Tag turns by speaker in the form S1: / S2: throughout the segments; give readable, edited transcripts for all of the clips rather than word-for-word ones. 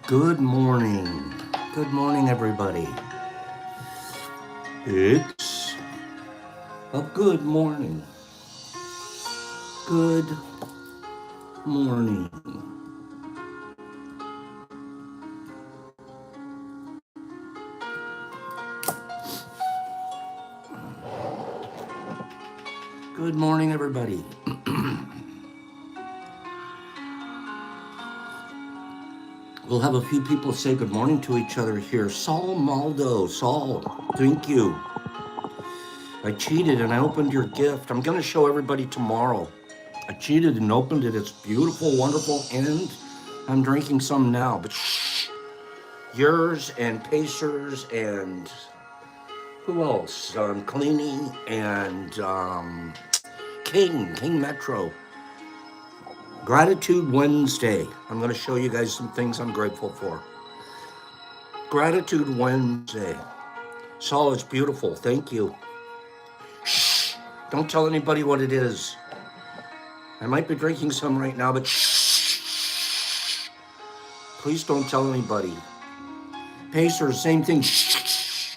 S1: Good morning. Good morning, everybody. It's a good morning. Good morning. Good morning, everybody. We'll have a few people say good morning to each other here. Saul Maldo. Saul, thank you. I cheated and I opened your gift. I'm going to show everybody tomorrow. I cheated and opened it. It's beautiful, wonderful, and I'm drinking some now. But shh, yours and Pacers and who else? Cleaning and King Metro. Gratitude Wednesday. I'm going to show you guys some things I'm grateful for. Gratitude Wednesday. Saul, it's beautiful. Thank you. Shh. Don't tell anybody what it is. I might be drinking some right now, but shh. Please don't tell anybody. Pacers, same thing. Shh.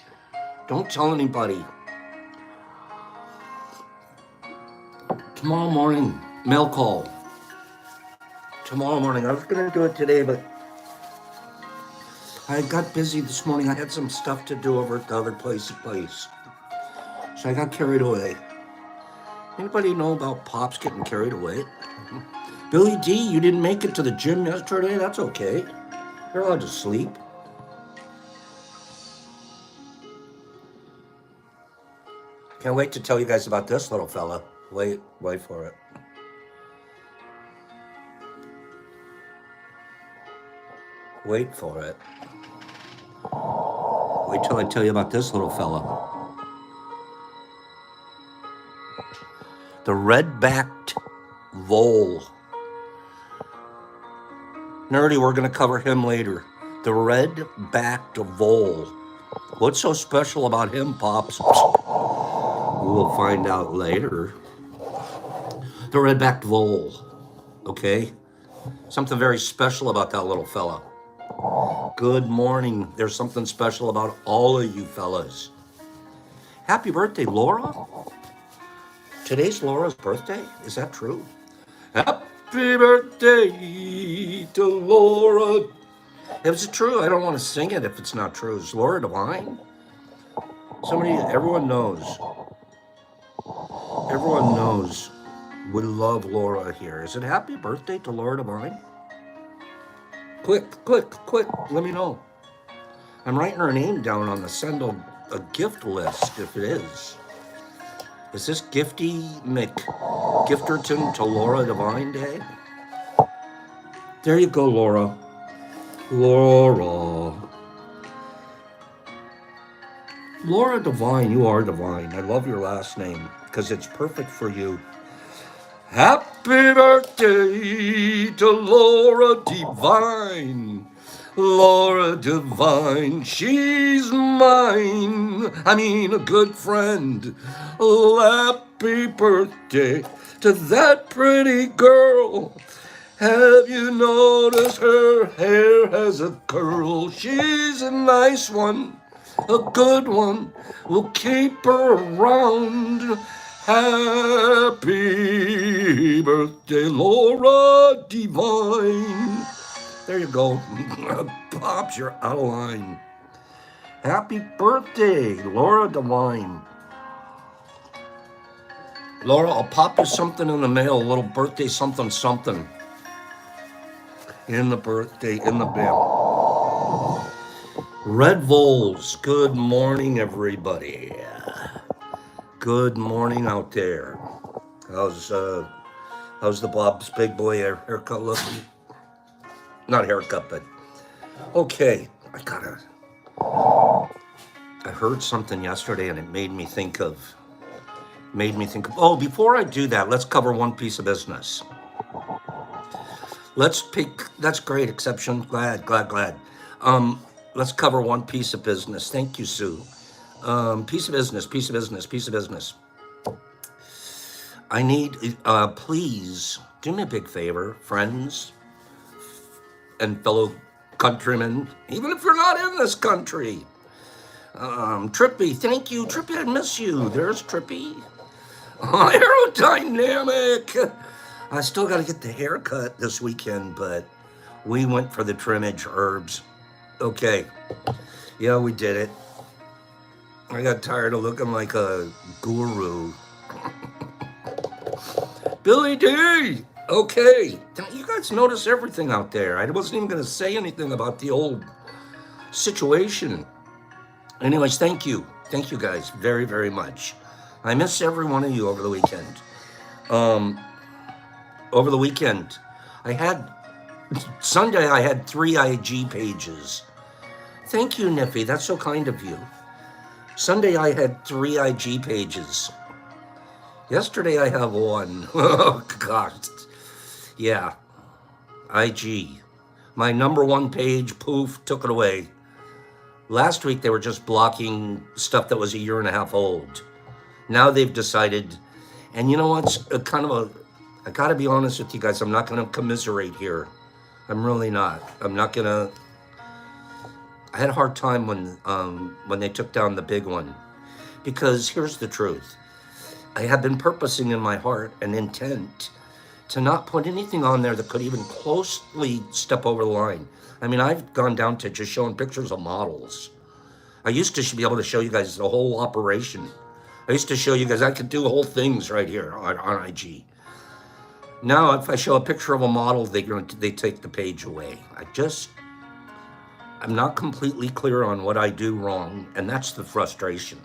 S1: Don't tell anybody. Tomorrow morning, mail call. Tomorrow morning. I was going to do it today, but I got busy this morning. I had some stuff to do over at the other place. So I got carried away. Anybody know about Pops getting carried away? Billy D, you didn't make it to the gym yesterday? That's okay. You're allowed to sleep. Can't wait to tell you guys about this little fella. Wait for it. Wait for it. Wait till I tell you about this little fella. The red-backed vole. Nerdy, we're going to cover him later. The red-backed vole. What's so special about him, Pops? We'll find out later. The red-backed vole. Okay? Something very special about that little fella. Good morning. There's something special about all of you fellas. Happy birthday, Laura. Today's Laura's birthday? Is that true? Happy birthday to Laura. If it's true, I don't want to sing it if it's not true. Is Laura divine? Everyone knows. Everyone knows. We love Laura here. Is it happy birthday to Laura Divine? Quick, let me know. I'm writing her name down on the send a gift list if it is. Is this Gifterton to Laura Divine Day? There you go, Laura. Laura Divine, you are divine. I love your last name because it's perfect for you. Happy birthday to Laura Divine. Laura Divine, she's mine. I mean, a good friend. Happy birthday to that pretty girl. Have you noticed her hair has a curl? She's a nice one, a good one. We'll keep her around. Happy birthday, Laura Divine. There you go. Pops, you're out of line. Happy birthday, Laura Divine. Laura, I'll pop you something in the mail, a little birthday something. In the mail. Red Voles, good morning, everybody. Good morning out there. How's the Bob's Big Boy haircut looking? Not haircut, but okay. I heard something yesterday and it made me think of. Oh, before I do that, let's cover one piece of business. That's great, exception. Glad. Let's cover one piece of business. Thank you, Sue. Piece of business. I need, please do me a big favor, friends and fellow countrymen, even if you're not in this country. Trippy, thank you. Trippy, I miss you. There's Trippy. Aerodynamic. I still got to get the haircut this weekend, but we went for the trimmage herbs. Okay. Yeah, we did it. I got tired of looking like a guru. Billy D. Okay. You guys notice everything out there. I wasn't even going to say anything about the old situation. Anyways, thank you. Thank you guys very, very much. I miss every one of you over the weekend. Over the weekend, Sunday I had 3 IG pages. Thank you, Niffy. That's so kind of you. Sunday I had 3 IG pages. Yesterday I have 1. Oh, God. Yeah. IG. My number 1 page, poof, took it away. Last week they were just blocking stuff that was a year and a half old. Now they've decided, and you know what's I gotta be honest with you guys, I'm not gonna commiserate here. I'm really not. I had a hard time when they took down the big one. Because here's the truth. I have been purposing in my heart and intent to not put anything on there that could even closely step over the line. I mean, I've gone down to just showing pictures of models. I used to be able to show you guys the whole operation. I used to show you guys I could do whole things right here on IG. Now, if I show a picture of a model, they take the page away. I'm not completely clear on what I do wrong, and that's the frustration,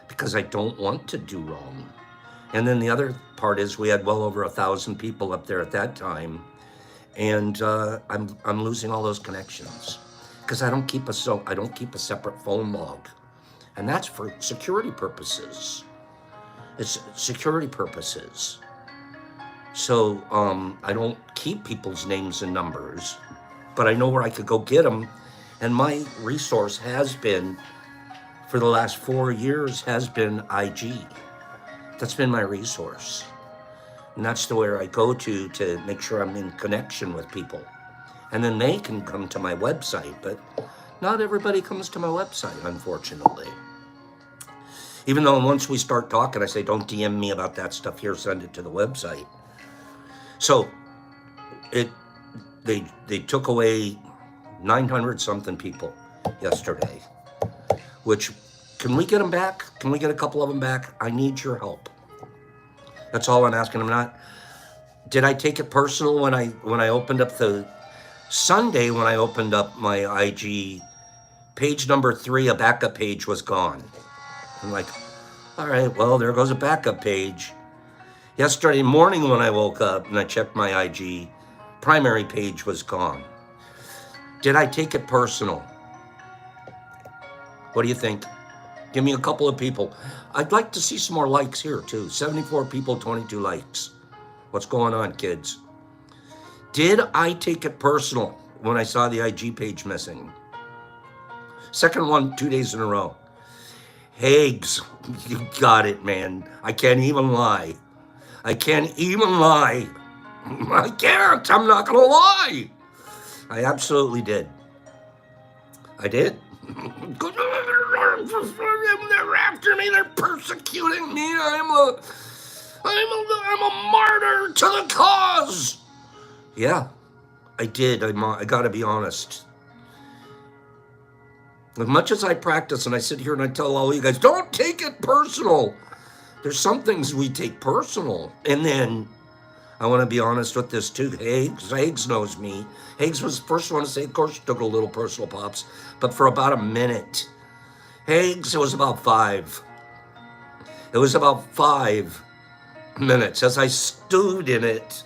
S1: because I don't want to do wrong. And then the other part is we had well over 1,000 people up there at that time, and I'm losing all those connections because I don't keep a separate phone log, and that's for security purposes. It's security purposes. So I don't keep people's names and numbers, but I know where I could go get them. And my resource has been, for the last 4 years, has been IG. That's been my resource. And that's the where I go to make sure I'm in connection with people. And then they can come to my website, but not everybody comes to my website, unfortunately. Even though once we start talking, I say, don't DM me about that stuff here, send it to the website. So they took away 900 something people yesterday, which, can we get them back? Can we get a couple of them back? I need your help. That's all I'm asking. Did I take it personal when I opened up Sunday when I opened up my IG, page number 3, a backup page was gone. I'm like, all right, well, there goes a backup page. Yesterday morning when I woke up and I checked my IG, primary page was gone. Did I take it personal? What do you think? Give me a couple of people. I'd like to see some more likes here too. 74 people, 22 likes. What's going on, kids? Did I take it personal when I saw the IG page missing? Second one, 2 days in a row. Hags, you got it, man. I can't even lie. I can't. I'm not gonna lie. I absolutely did. I did. They're after me. They're persecuting me. I'm a martyr to the cause. Yeah, I did. I gotta be honest. As much as I practice and I sit here and I tell all you guys, don't take it personal. There's some things we take personal. And then I want to be honest with this too. Hags knows me. Hags was the first one to say, of course, she took a little personal, Pops, but for about a minute. Hags, it was about 5. It was about 5 minutes as I stewed in it.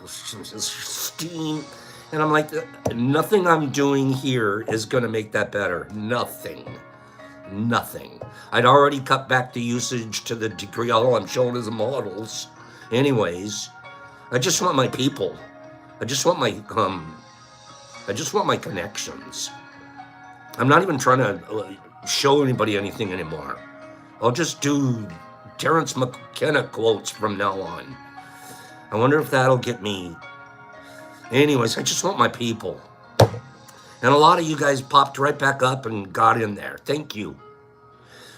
S1: Steam. And I'm like, nothing I'm doing here is going to make that better. Nothing. I'd already cut back the usage to the degree all I'm showing as models. Anyways, I just want my people. I just want my connections. I'm not even trying to show anybody anything anymore. I'll just do Terrence McKenna quotes from now on. I wonder if that'll get me. Anyways, I just want my people. And a lot of you guys popped right back up and got in there. Thank you.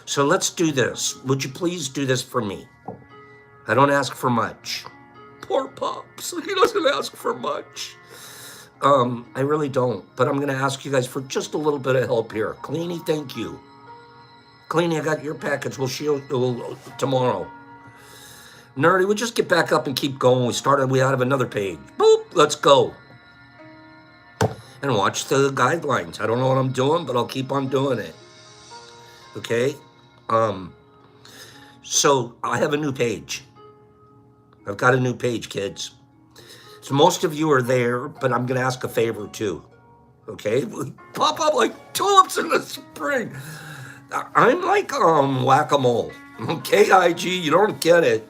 S1: So let's do this. Would you please do this for me? I don't ask for much. Poor Pops. He doesn't ask for much. I really don't. But I'm going to ask you guys for just a little bit of help here. Cleanie, thank you. Cleanie, I got your package. We'll shield tomorrow. Nerdy, we'll just get back up and keep going. We have another page. Boop, let's go. And watch the guidelines. I don't know what I'm doing, but I'll keep on doing it. Okay? So I have a new page. I've got a new page, kids. So most of you are there, but I'm going to ask a favor too. Okay? Pop up like tulips in the spring. I'm like whack-a-mole. Okay, IG, you don't get it.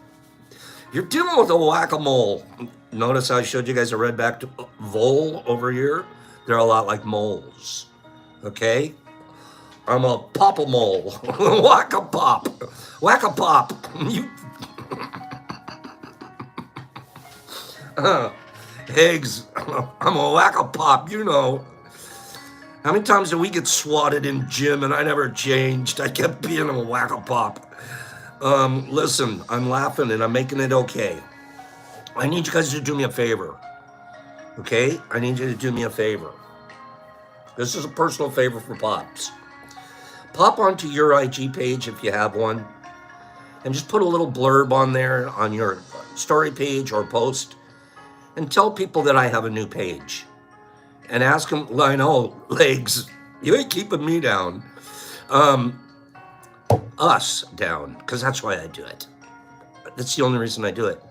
S1: You're dealing with a whack-a-mole. Notice how I showed you guys a red-backed vole over here? They're a lot like moles. Okay? I'm a pop-a-mole. Whack-a-pop. Whack-a-pop. You... Eggs. I'm a whack-a-pop, you know. How many times did we get swatted in gym and I never changed? I kept being a whack-a-pop. Listen, I'm laughing and I'm making it okay. I need you guys to do me a favor. Okay? I need you to do me a favor. This is a personal favor for Pops. Pop onto your IG page if you have one. And just put a little blurb on there on your story page or post. And tell people that I have a new page. And ask them, I know, legs, you ain't keeping me down. Us down, because that's why I do it. That's the only reason I do it.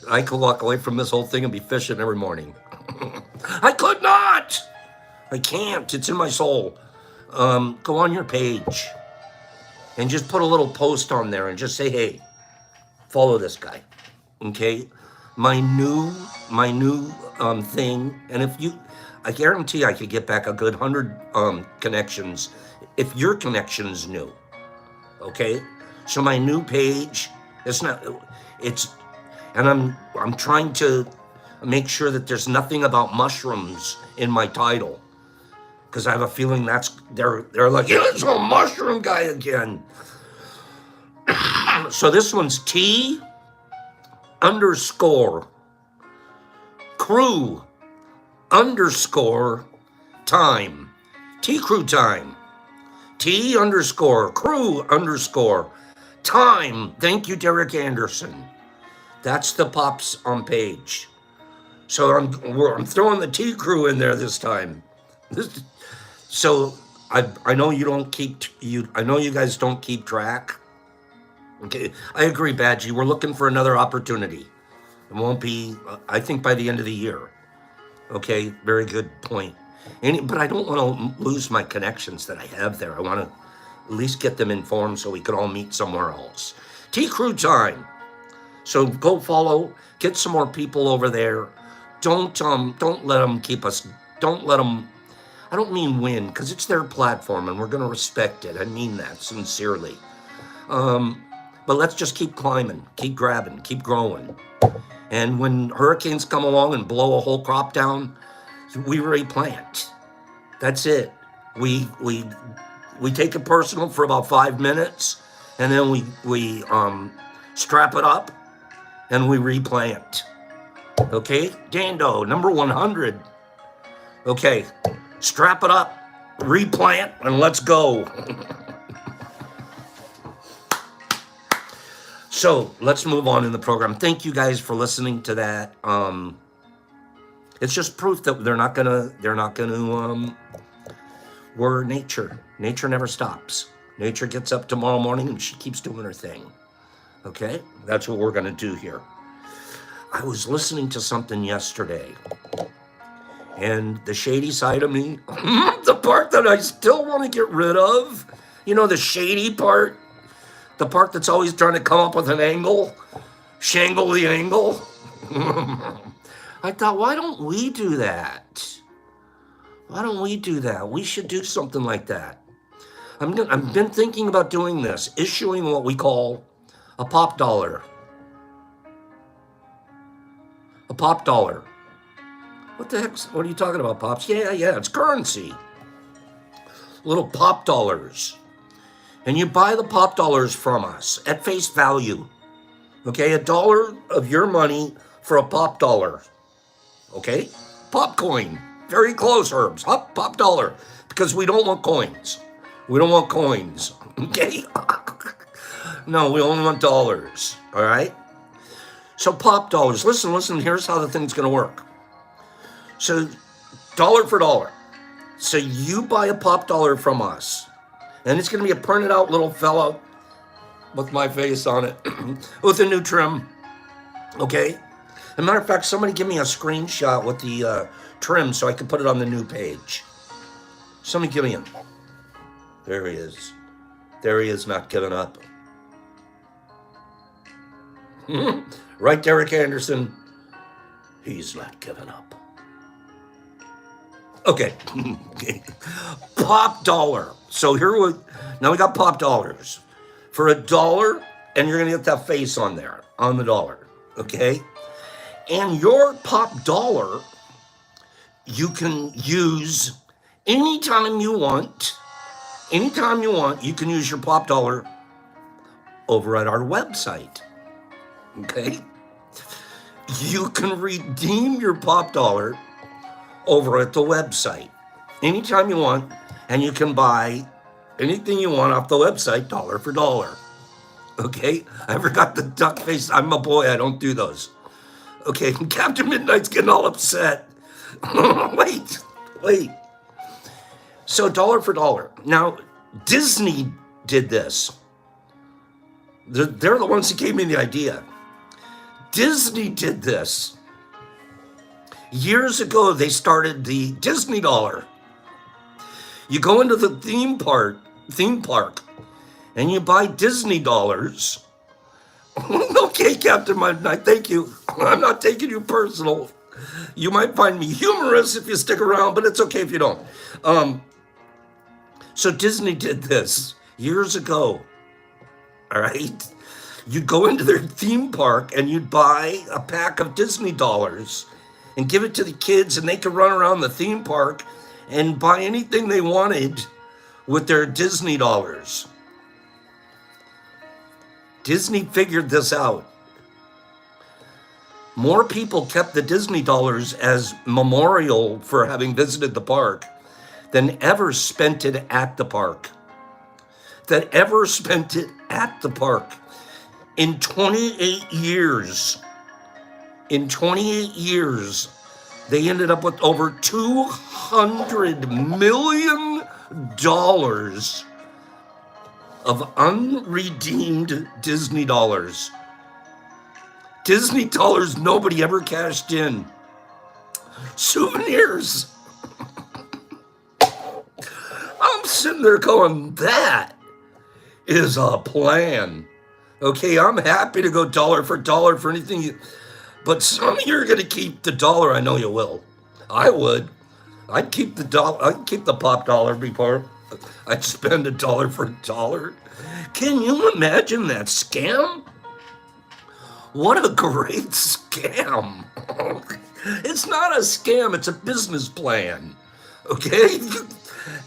S1: I could walk away from this whole thing and be fishing every morning. I could not! I can't, it's in my soul. Go on your page and just put a little post on there and just say, hey, follow this guy, okay? My new thing, and if you, I guarantee I could get back a good 100 connections if your connection's new, okay? So my new page, and I'm trying to make sure that there's nothing about mushrooms in my title, because I have a feeling they're like, yeah, it's a mushroom guy again. So this one's T_crew _time. T_crew time. T_crew_ time. Thank you, Derek Anderson. That's the Pops on page. So I'm throwing the T_crew in there this time. So I know you don't keep I know you guys don't keep track. Okay, I agree, Badgie. We're looking for another opportunity. It won't be, I think, by the end of the year. Okay, very good point. But I don't want to lose my connections that I have there. I want to at least get them informed so we can all meet somewhere else. T_crew time. So go follow, get some more people over there. Don't let them keep us, don't let them, I don't mean win, because it's their platform and we're going to respect it. I mean that sincerely. But let's just keep climbing, keep grabbing, keep growing. And when hurricanes come along and blow a whole crop down, we replant. That's it. We take it personal for about 5 minutes, and then we strap it up and we replant. Okay, Dando, number 100. Okay, strap it up, replant, and let's go. So let's move on in the program. Thank you guys for listening to that. It's just proof that they're not gonna we're nature. Nature never stops. Nature gets up tomorrow morning and she keeps doing her thing. Okay? That's what we're gonna do here. I was listening to something yesterday, and the shady side of me, the part that I still want to get rid of, you know, the shady part, the part that's always trying to come up with an angle, shangle the angle. I thought, why don't we do that? Why don't we do that? We should do something like that. I've been thinking about doing this, issuing what we call a pop dollar. A pop dollar. What the heck? What are you talking about, Pops? Yeah, it's currency. Little pop dollars. And you buy the pop dollars from us at face value. Okay, $1 of your money for a pop dollar. Okay? Pop coin. Very close, Herbs. Pop dollar. Because we don't want coins. We don't want coins. Okay? No, we only want dollars. All right? So pop dollars. Listen, here's how the thing's going to work. So dollar for dollar. So you buy a pop dollar from us. And it's going to be a printed out little fellow with my face on it with a new trim. Okay? As a matter of fact, somebody give me a screenshot with the trim so I can put it on the new page. Somebody give me him. There he is. There he is, not giving up. Right, Derek Anderson. He's not giving up. Okay. Pop dollar. So now we got pop dollars. For $1, and you're going to get that face on there, on the dollar. Okay? And your pop dollar, you can use anytime you want. Anytime you want, you can use your pop dollar over at our website. Okay? You can redeem your pop dollar over at the website anytime you want, and you can buy anything you want off the website, dollar for dollar. Okay? I forgot the duck face. I'm a boy. I don't do those. Okay? Captain Midnight's getting all upset. Wait. So dollar for dollar. Now, Disney did this. They're the ones who gave me the idea. Disney did this. Years ago, they started the Disney dollar. You go into the theme park, and you buy Disney dollars. Okay, Captain Midnight, thank you. I'm not taking you personal. You might find me humorous if you stick around, but it's okay if you don't. So Disney did this years ago. All right? You'd go into their theme park and you'd buy a pack of Disney dollars and give it to the kids, and they could run around the theme park and buy anything they wanted with their Disney dollars. Disney figured this out. More people kept the Disney dollars as memorial for having visited the park than ever spent it at the park. In 28 years, they ended up with over $200 million of unredeemed Disney dollars. Disney dollars nobody ever cashed in. Souvenirs. I'm sitting there going, that is a plan. Okay, I'm happy to go dollar for anything. But some of you are going to keep the dollar. I know you will. I would. I'd keep the dollar. I'd keep the pop dollar before I'd spend $1 for $1. Can you imagine that scam? What a great scam. It's not a scam. It's a business plan. Okay?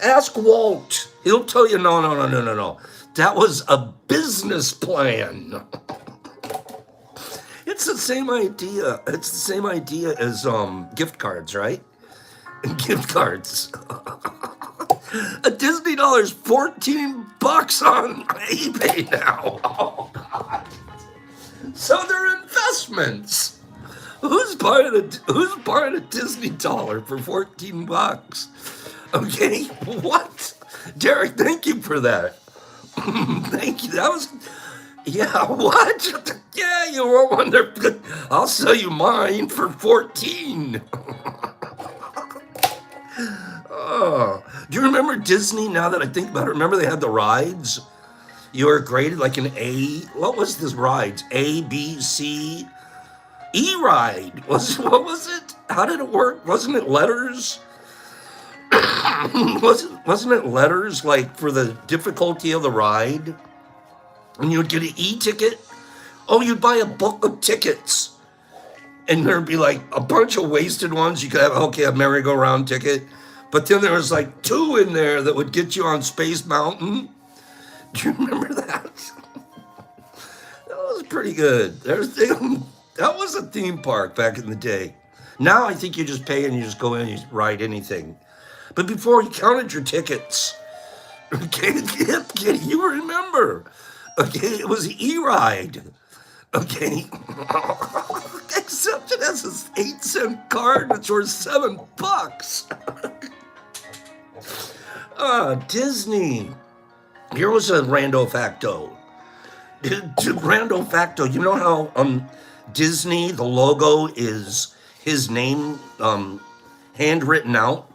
S1: Ask Walt. He'll tell you, no. That was a business plan. It's the same idea. It's the same idea as gift cards, right? Gift cards. A Disney dollar's $14 on eBay now. Oh, God. So they're investments. Who's buying a Disney dollar for $14? Okay, what? Derek, thank you for that. Thank you. That was, yeah, what? Yeah, you were one there. I'll sell you mine for 14. Oh, do you remember Disney? Now that I think about it, remember they had the rides? You were graded like an A. What was this rides? A, B, C, E ride. What was it? How did it work? Wasn't it letters? Wasn't it letters like for the difficulty of the ride? And you would get an E ticket. Oh, you'd buy a book of tickets. And there'd be like a bunch of wasted ones. You could have, okay, a merry-go-round ticket. But then there was like 2 in there that would get you on Space Mountain. Do you remember that? That was pretty good. That was a theme park back in the day. Now I think you just pay and you just go in and you ride anything. But before you counted your tickets, okay, you remember. Okay, it was E-Ride. Okay. Except it has this 8-cent card that's worth $7. Disney. Here was a rando facto. Rando facto. You know how Disney, the logo is his name handwritten out?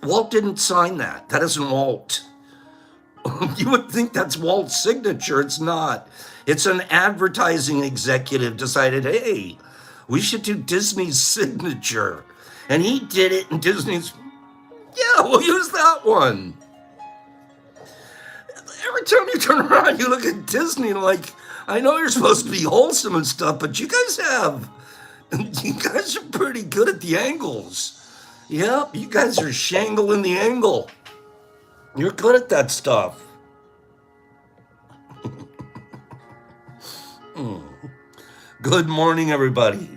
S1: Walt didn't sign that. That isn't Walt. You would think that's Walt's signature. It's not. It's an advertising executive decided, hey, we should do Disney's signature. And he did it, and Disney's, yeah, we'll use that one. Every time you turn around, you look at Disney like, I know you're supposed to be wholesome and stuff, but you guys are pretty good at the angles. Yep, you guys are shangling the angle. You're good at that stuff. Good morning, everybody.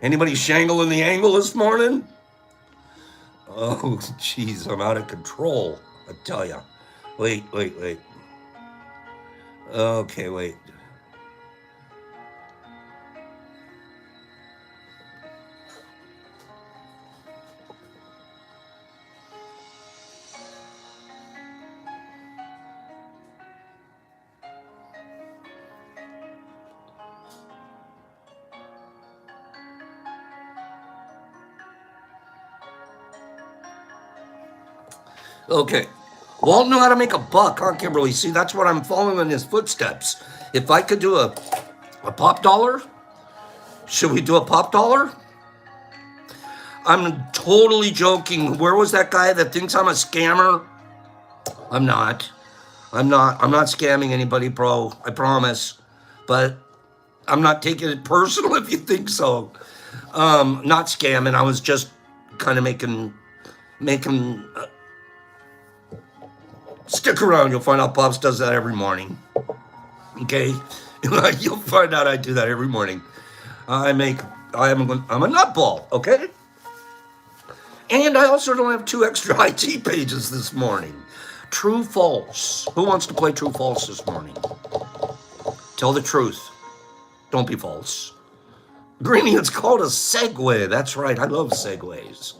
S1: Anybody shangling the angle this morning? Oh, jeez, I'm out of control, I tell ya. Wait. Okay, wait. Okay. Walt knew how to make a buck, huh, Kimberly? See, that's what I'm following in his footsteps. If I could do a pop dollar, should we do a pop dollar? I'm totally joking. Where was that guy that thinks I'm a scammer? I'm not scamming anybody, bro. I promise. But I'm not taking it personal if you think so. Not scamming. I was just kind of making stick around. You'll find out Pops does that every morning. Okay? You'll find out I do that every morning. I'm a nutball, okay? And I also don't have 2 extra IT pages this morning. True, false. Who wants to play true, false this morning? Tell the truth. Don't be false. Greenie, it's called a segue. That's right. I love segues.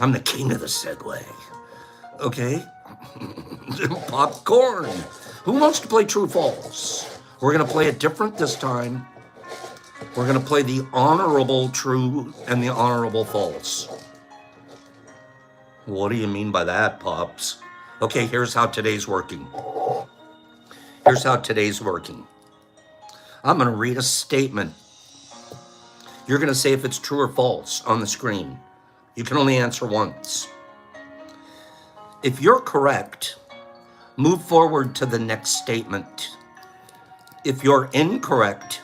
S1: I'm the king of the segue. Okay? Popcorn. Who wants to play true, false? We're going to play it different this time. We're going to play the honorable true and the honorable false. What do you mean by that, Pops? Okay, here's how today's working. I'm going to read a statement. You're going to say if it's true or false on the screen. You can only answer once. If you're correct, move forward to the next statement. If you're incorrect,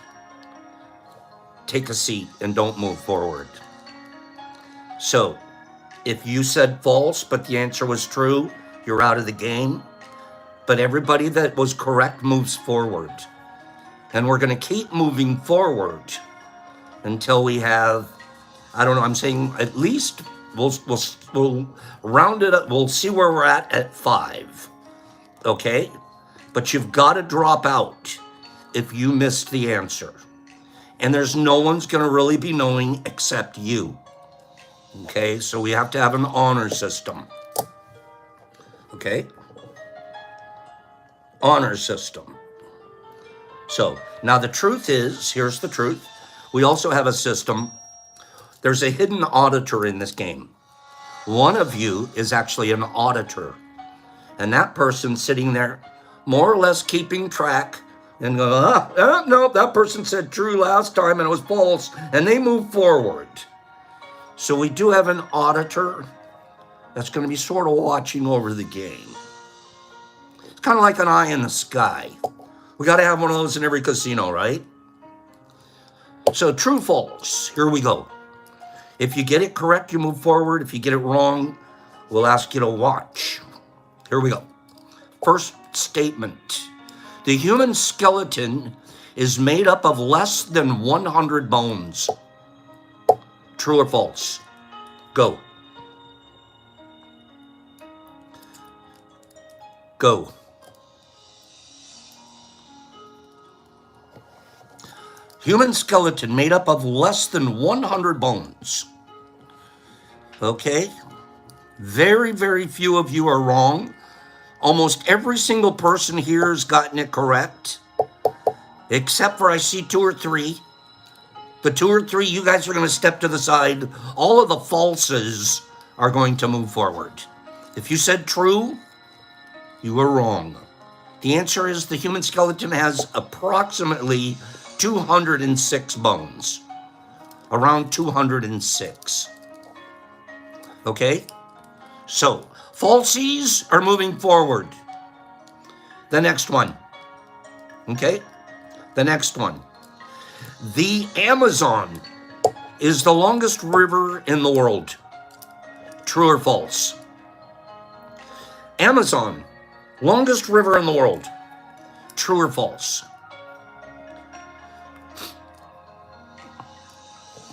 S1: take a seat and don't move forward. So, if you said false, but the answer was true, you're out of the game. But everybody that was correct moves forward. And we're going to keep moving forward until we have, I don't know, I'm saying at least we'll round it up. We'll see where we're at 5. Okay? But you've got to drop out if you missed the answer. And there's no one's going to really be knowing except you. Okay? So we have to have an honor system. Okay? Honor system. So, now the truth is, here's the truth. We also have a system. There's a hidden auditor in this game. One of you is actually an auditor. And that person sitting there, more or less keeping track, and go, no, that person said true last time and it was false, and they move forward. So we do have an auditor that's going to be sort of watching over the game. It's kind of like an eye in the sky. We got to have one of those in every casino, right? So true, false. Here we go. If you get it correct, you move forward. If you get it wrong, we'll ask you to watch. Here we go. First statement. The human skeleton is made up of less than 100 bones. True or false? Go. Go. Human skeleton made up of less than 100 bones. Okay? Very, very few of you are wrong. Almost every single person here has gotten it correct. Except for I see 2 or 3. The 2 or 3, you guys are going to step to the side. All of the falses are going to move forward. If you said true, you were wrong. The answer is the human skeleton has approximately 206 bones. Around 206. Okay? So, falsies are moving forward. The next one. Okay? The next one. The Amazon is the longest river in the world. True or false? Amazon, longest river in the world. True or false?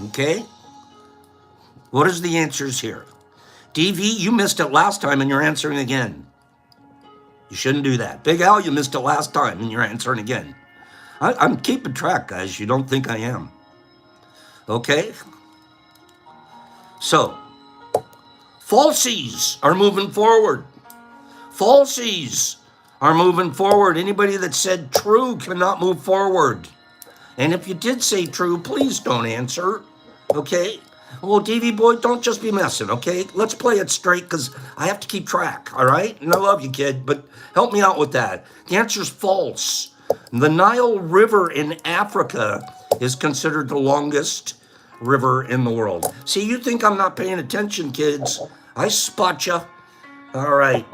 S1: Okay? What is the answers here? DV, you missed it last time and you're answering again. You shouldn't do that. Big Al, you missed it last time and you're answering again. I'm keeping track, guys. You don't think I am. Okay? So, falsies are moving forward. Falsies are moving forward. Anybody that said true cannot move forward. And if you did say true, please don't answer. Okay? Well, DV boy, don't just be messing, okay? Let's play it straight because I have to keep track, all right? And I love you, kid, but help me out with that. The answer is false. The Nile River in Africa is considered the longest river in the world. See, you think I'm not paying attention, kids. I spot you. All right.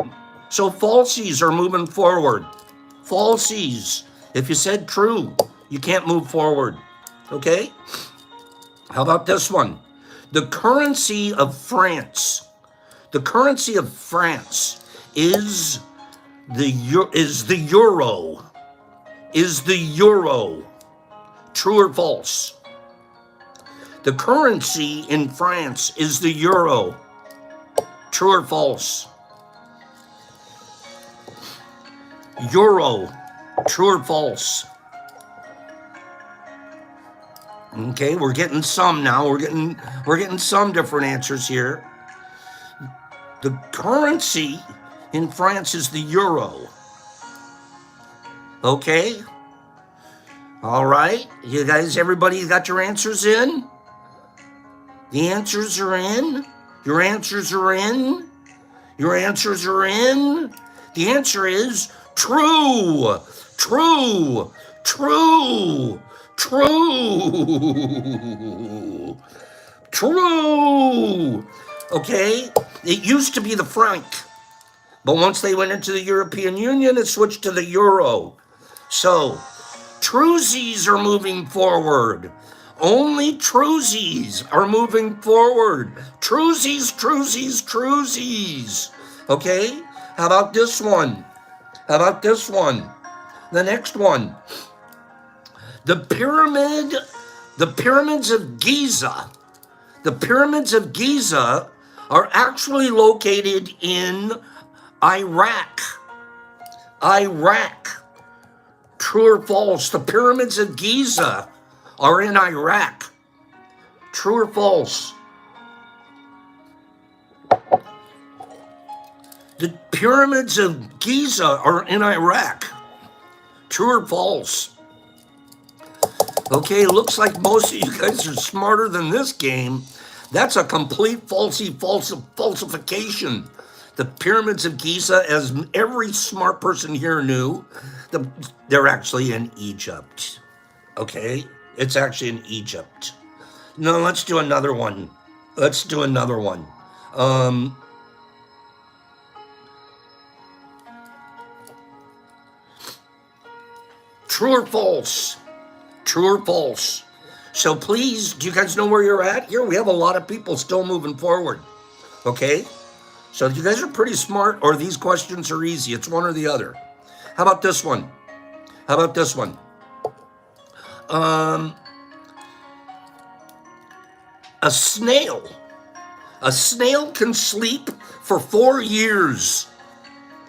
S1: So falsies are moving forward. Falsies. If you said true, you can't move forward. Okay? How about this one? The currency of France. The currency of France is the euro. Is the euro. True or false? The currency in France is the euro. True or false? Euro. True or false? Okay, we're getting some now. We're getting some different answers here. The currency in France is the euro. Okay? All right. You guys, everybody got your answers in? The answers are in. Your answers are in. Your answers are in. The answer is true. True. True. True. True. Okay? It used to be the franc. But once they went into the European Union, it switched to the euro. So, truesies are moving forward. Only truesies are moving forward. Truesies, truesies, truesies. Okay? How about this one? How about this one? The next one. The pyramids of Giza. The pyramids of Giza are actually located in Iraq. Iraq. True or false? The pyramids of Giza are in Iraq. True or false? The pyramids of Giza are in Iraq. True or false? Okay, looks like most of you guys are smarter than this game. That's a complete falsification. The pyramids of Giza, as every smart person here knew, they're actually in Egypt. Okay? It's actually in Egypt. No, let's do another one. Let's do another one. True or false? True or false? So please, do you guys know where you're at? Here we have a lot of people still moving forward. Okay? So you guys are pretty smart, or these questions are easy. It's one or the other. How about this one? How about this one? A snail. A snail can sleep for 4 years.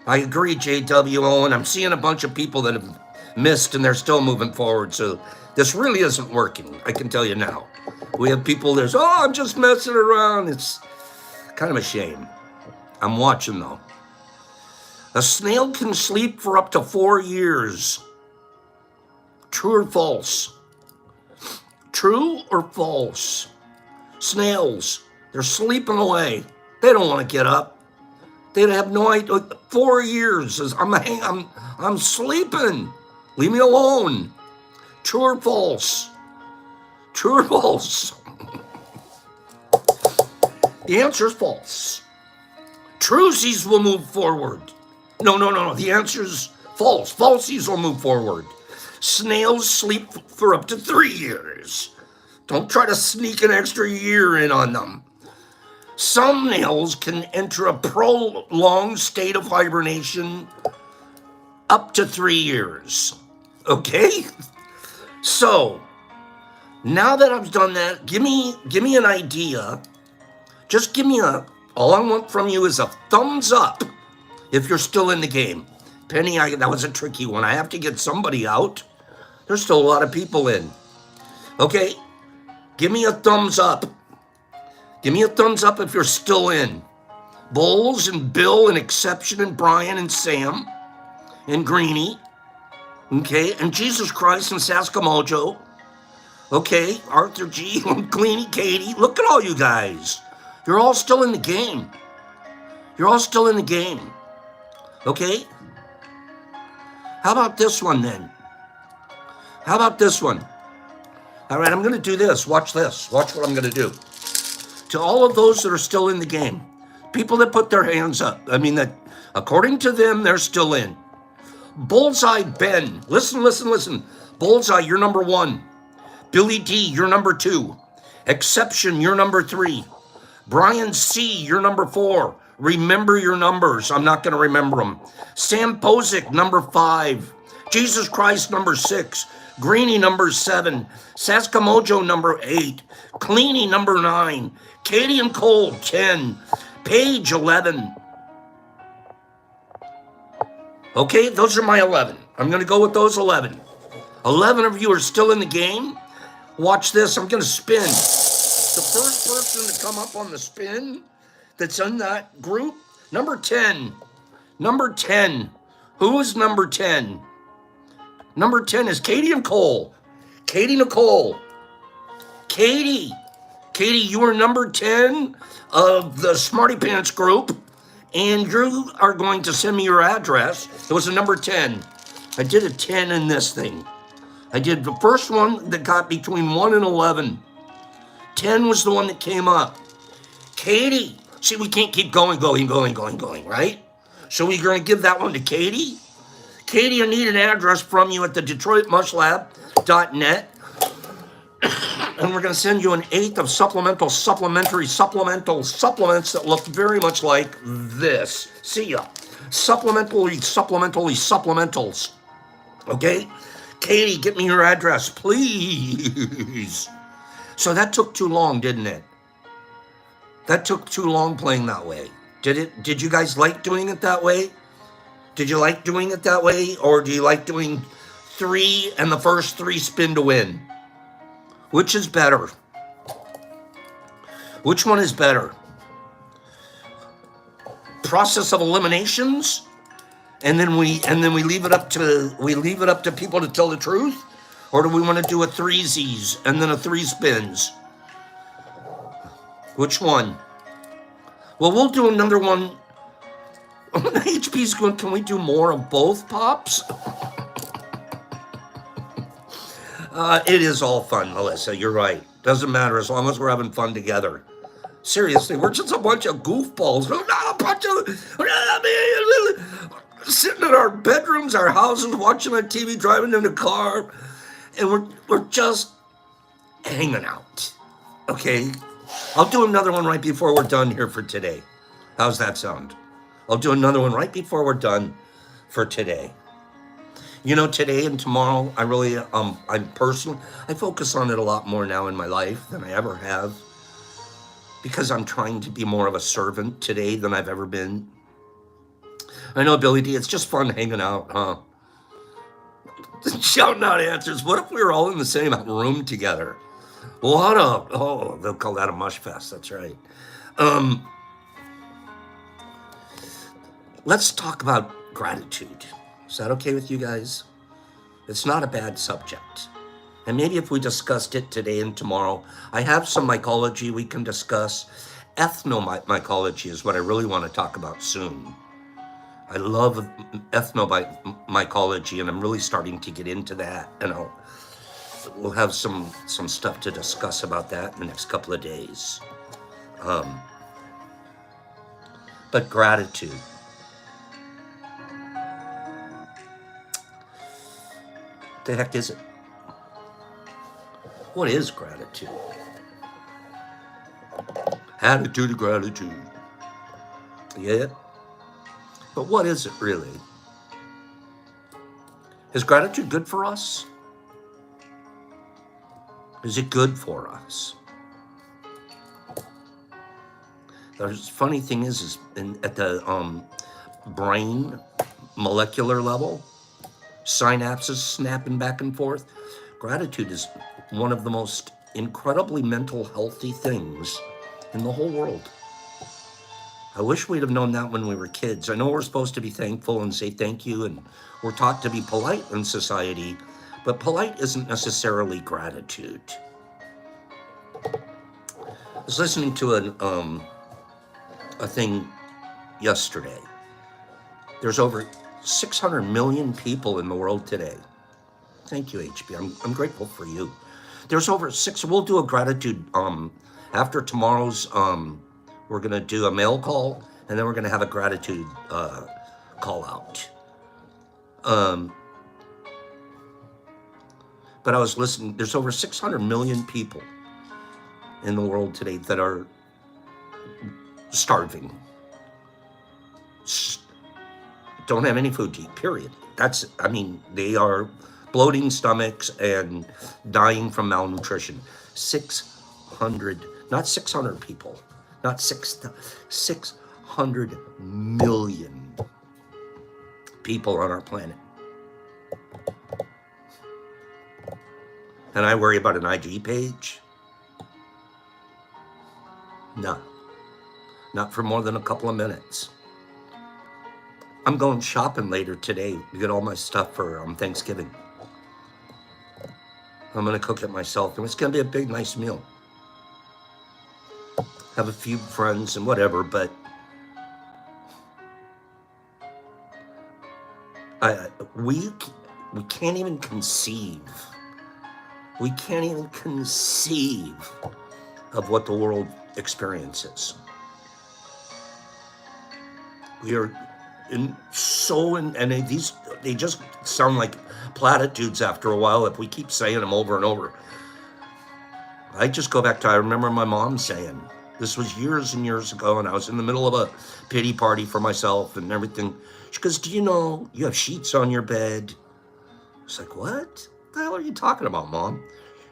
S1: I agree, JWO, and I'm seeing a bunch of people that have missed and they're still moving forward. So this really isn't working, I can tell you now. We have people there's, oh, I'm just messing around. It's kind of a shame. I'm watching though. A snail can sleep for up to 4 years. True or false? True or false? Snails, they're sleeping away. They don't want to get up. They have no idea. 4 years. I'm sleeping. Leave me alone. True or false? True or false? The answer is false. Truesies will move forward. No. The answer is false. Falsies will move forward. Snails sleep for up to 3 years. Don't try to sneak an extra year in on them. Some snails can enter a prolonged state of hibernation up to 3 years. Okay? So, now that I've done that, give me an idea. Just give me all I want from you is a thumbs up if you're still in the game. Penny, that was a tricky one. I have to get somebody out. There's still a lot of people in. Okay? Give me a thumbs up. Give me a thumbs up if you're still in. Bowles and Bill and Exception and Brian and Sam and Greenie. Okay, and Jesus Christ and Saskamojo. Okay, Arthur G. and Cleanie Katie. Look at all you guys. You're all still in the game. You're all still in the game. Okay? How about this one then? How about this one? All right, I'm going to do this. Watch this. Watch what I'm going to do. To all of those that are still in the game, people that put their hands up, that according to them, they're still in. Bullseye Ben, listen. Bullseye, you're number 1. Billy D, you're number 2. Exception, you're number 3. Brian C, you're number 4. Remember your numbers. I'm not going to remember them. Sam Posick, number 5. Jesus Christ, number 6. Greenie, number 7. Saskamojo, number 8. Cleanie, number 9. Katie and Cole, 10. Paige, 11. Okay, those are my 11. I'm going to go with those 11. 11 of you are still in the game. Watch this. I'm going to spin. The first person to come up on the spin that's in that group, number 10. Number 10. Who is number 10? Number 10 is Katie and Cole. Katie Nicole. Katie, you are number 10 of the Smarty Pants group, and you are going to send me your address. It was a number 10. I did a 10 in this thing. I did the first one that got between 1 and 11. 10 was the one that came up. Katie, see, we can't keep going, right? So we're going to give that one to Katie. Katie, I need an address from you at the DetroitMushLab.net. And we're going to send you an 8th of supplementary supplements that look very much like this. See ya. Supplementals. Okay? Katie, get me your address, please. So that took too long, didn't it? That took too long playing that way. Did you guys like doing it that way? Did you like doing it that way? Or do you like doing 3 and the first 3 spin to win? Which is better? Which one is better? Process of eliminations, and then we leave it up to people to tell the truth, or do we want to do a 3Zs and then a 3 spins? Which one? Well, we'll do another one. HP's going, can we do more of both, Pops? It is all fun, Melissa. You're right. Doesn't matter as long as we're having fun together. Seriously, we're just a bunch of goofballs. We're not a bunch of sitting in our bedrooms, our houses, watching on TV, driving in the car, and we're just hanging out. Okay? I'll do another one right before we're done here for today. How's that sound? I'll do another one right before we're done for today. You know, today and tomorrow, I really, I focus on it a lot more now in my life than I ever have because I'm trying to be more of a servant today than I've ever been. I know, Billy D, it's just fun hanging out, huh? Shouting out answers. What if we were all in the same room together? What up? Oh, they'll call that a mush fest. That's right. Let's talk about gratitude. Is that okay with you guys? It's not a bad subject. And maybe if we discussed it today and tomorrow, I have some mycology we can discuss. Ethnomycology is what I really want to talk about soon. I love ethnomycology, and I'm really starting to get into that. And we'll have some stuff to discuss about that in the next couple of days. But gratitude. What the heck is it? What is gratitude? Attitude of gratitude. Yeah. But what is it really? Is gratitude good for us? Is it good for us? The funny thing is at the brain molecular level, synapses snapping back and forth, gratitude is one of the most incredibly mental healthy things in the whole world. I wish we'd have known that when we were kids. I know we're supposed to be thankful and say thank you, and we're taught to be polite in society, but polite isn't necessarily gratitude. I was listening to a thing yesterday. There's over 600 million people in the world today. Thank you, HB. I'm grateful for you. There's over we'll do a gratitude, after tomorrow's, we're gonna do a mail call, and then we're gonna have a gratitude call out. But I was listening, there's over 600 million people in the world today that are starving. Don't have any food to eat, period. They are bloating stomachs and dying from malnutrition. 600, not 600 people, not 600 million people on our planet. And I worry about an IG page? No, not for more than a couple of minutes. I'm going shopping later today to get all my stuff for Thanksgiving. I'm gonna cook it myself, and it's gonna be a big, nice meal. Have a few friends and whatever, but we can't even conceive. We can't even conceive of what the world experiences. We are and they just sound like platitudes after a while if we keep saying them over and over. I just go back to, I remember my mom saying, this was years and years ago, and I was in the middle of a pity party for myself and everything. She goes, do you know you have sheets on your bed? I was like, what the hell are you talking about, Mom?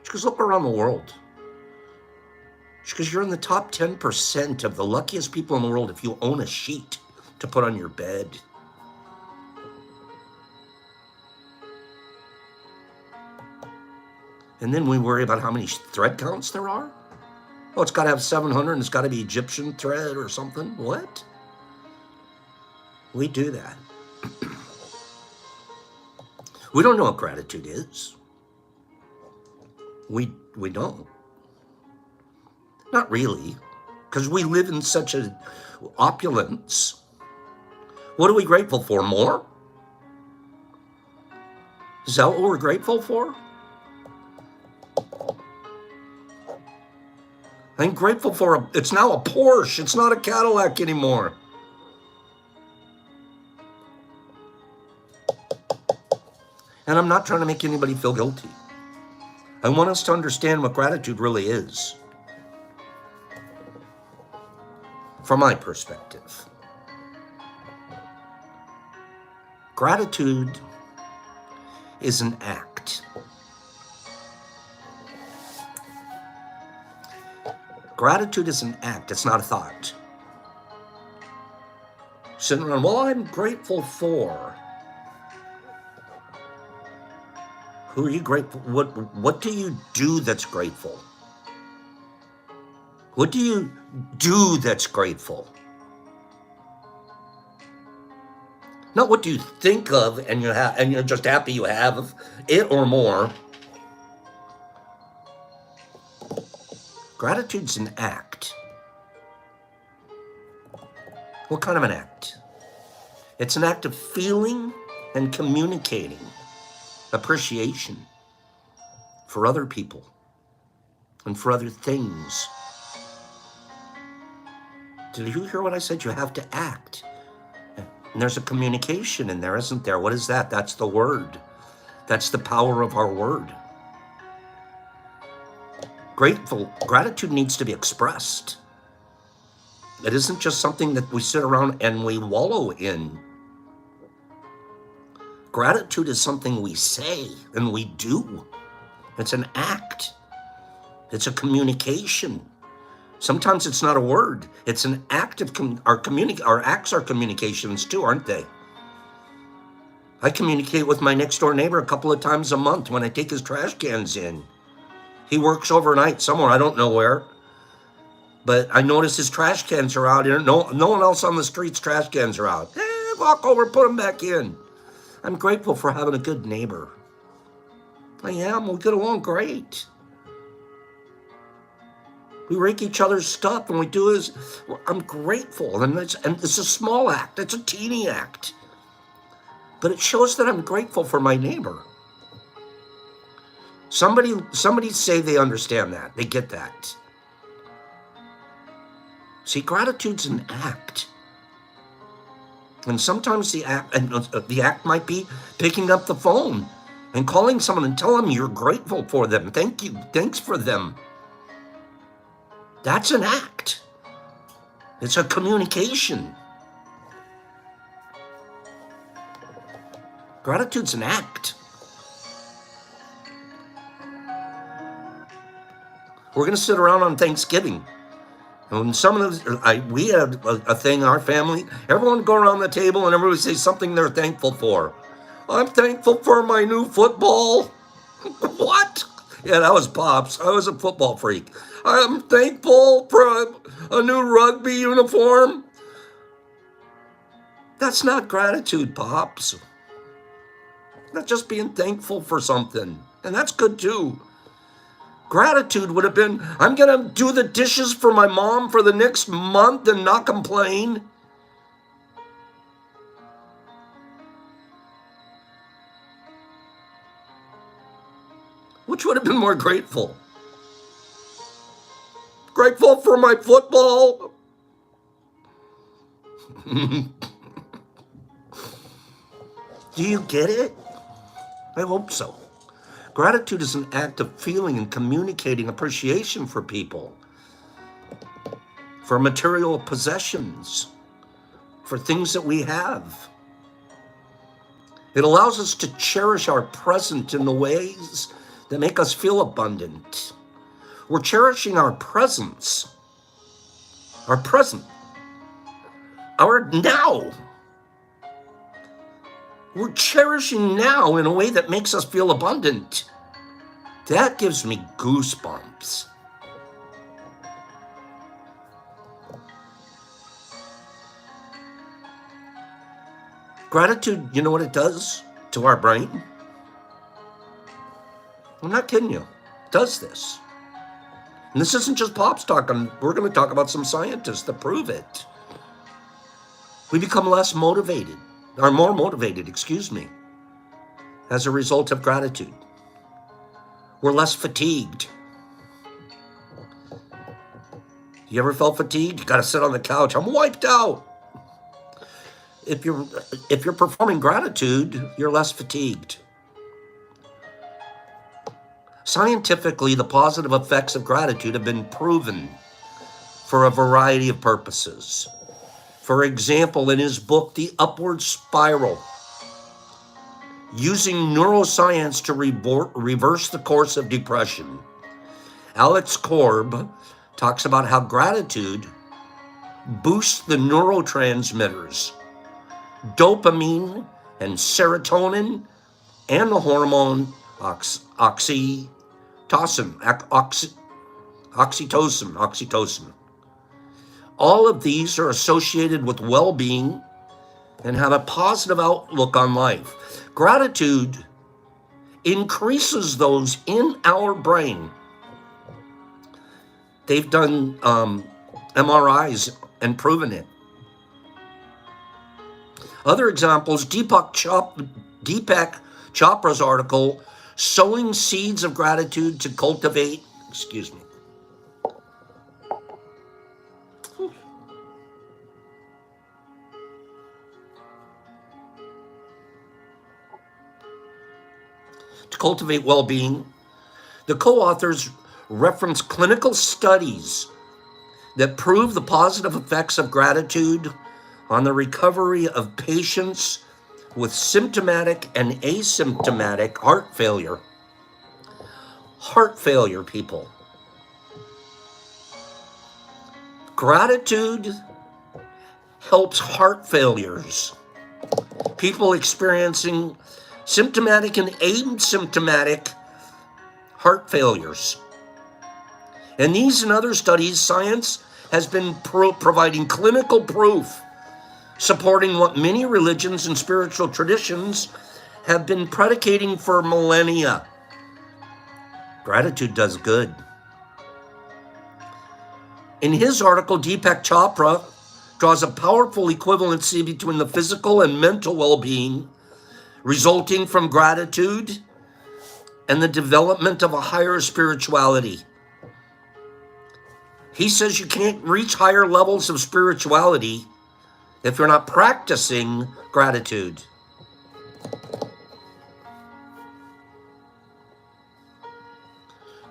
S1: She goes, look around the world. She goes, you're in the top 10% of the luckiest people in the world if you own a sheet to put on your bed. And then we worry about how many thread counts there are. Oh, it's got to have 700 and it's got to be Egyptian thread or something. What? We do that. We don't know what gratitude is. We don't. Not really, because we live in such a opulence. What are we grateful for? More? Is that what we're grateful for? I'm grateful for it's now a Porsche. It's not a Cadillac anymore. And I'm not trying to make anybody feel guilty. I want us to understand what gratitude really is, from my perspective. Gratitude is an act. Gratitude is an act. It's not a thought. Sitting around, well, I'm grateful for. Who are you grateful? What do you do that's grateful? What do you do that's grateful? Not what do you think of and you're just happy you have it or more. Gratitude's an act. What kind of an act? It's an act of feeling and communicating appreciation for other people and for other things. Did you hear what I said? You have to act. And there's a communication in there, isn't there? What is that? That's the word. That's the power of our word. Gratitude needs to be expressed. It isn't just something that we sit around and we wallow in. Gratitude is something we say and we do. It's an act. It's a communication. Sometimes it's not a word. It's an act of our acts are communications too, aren't they? I communicate with my next door neighbor a couple of times a month when I take his trash cans in. He works overnight somewhere, I don't know where. But I notice his trash cans are out here. No one else on the street's trash cans are out. Walk over, put them back in. I'm grateful for having a good neighbor. I am. We get along great. We rake each other's stuff, and I'm grateful. And it's a small act. It's a teeny act. But it shows that I'm grateful for my neighbor. Somebody say they understand that. They get that. See, gratitude's an act. And sometimes the act might be picking up the phone and calling someone and telling them you're grateful for them. Thank you. Thanks for them. That's an act. It's a communication. Gratitude's an act. We're going to sit around on Thanksgiving. And we had a thing, our family, everyone would go around the table and everyone would say something they're thankful for. I'm thankful for my new football. What? Yeah, that was Pops. I was a football freak. I'm thankful for a new rugby uniform. That's not gratitude, Pops. That's just being thankful for something. And that's good too. Gratitude would have been, I'm going to do the dishes for my mom for the next month and not complain. Which would have been more grateful? Grateful for my football? Do you get it? I hope so. Gratitude is an act of feeling and communicating appreciation for people, for material possessions, for things that we have. It allows us to cherish our present in the ways that make us feel abundant. We're cherishing our presence, our present, our now. We're cherishing now in a way that makes us feel abundant. That gives me goosebumps. Gratitude, you know what it does to our brain? I'm not kidding you. It does this. And this isn't just Pops talking. We're going to talk about some scientists that prove it. We become less motivated. Or more motivated, as a result of gratitude. We're less fatigued. You ever felt fatigued? You got to sit on the couch. I'm wiped out. If you're performing gratitude, you're less fatigued. Scientifically, the positive effects of gratitude have been proven for a variety of purposes. For example, in his book, The Upward Spiral, using neuroscience to reverse the course of depression, Alex Korb talks about how gratitude boosts the neurotransmitters, dopamine and serotonin, and the hormone oxytocin. All of these are associated with well-being and have a positive outlook on life. Gratitude increases those in our brain. They've done MRIs and proven it. Other examples, Deepak Chopra's article, Sowing Seeds of Gratitude to Cultivate, to cultivate well-being. The co-authors reference clinical studies that prove the positive effects of gratitude on the recovery of patients with symptomatic and asymptomatic heart failure. Heart failure, people. Gratitude helps heart failures. People experiencing symptomatic and asymptomatic heart failures. In these and other studies, science has been providing clinical proof supporting what many religions and spiritual traditions have been predicating for millennia. Gratitude does good. In his article, Deepak Chopra draws a powerful equivalency between the physical and mental well-being resulting from gratitude and the development of a higher spirituality. He says you can't reach higher levels of spirituality if you're not practicing gratitude.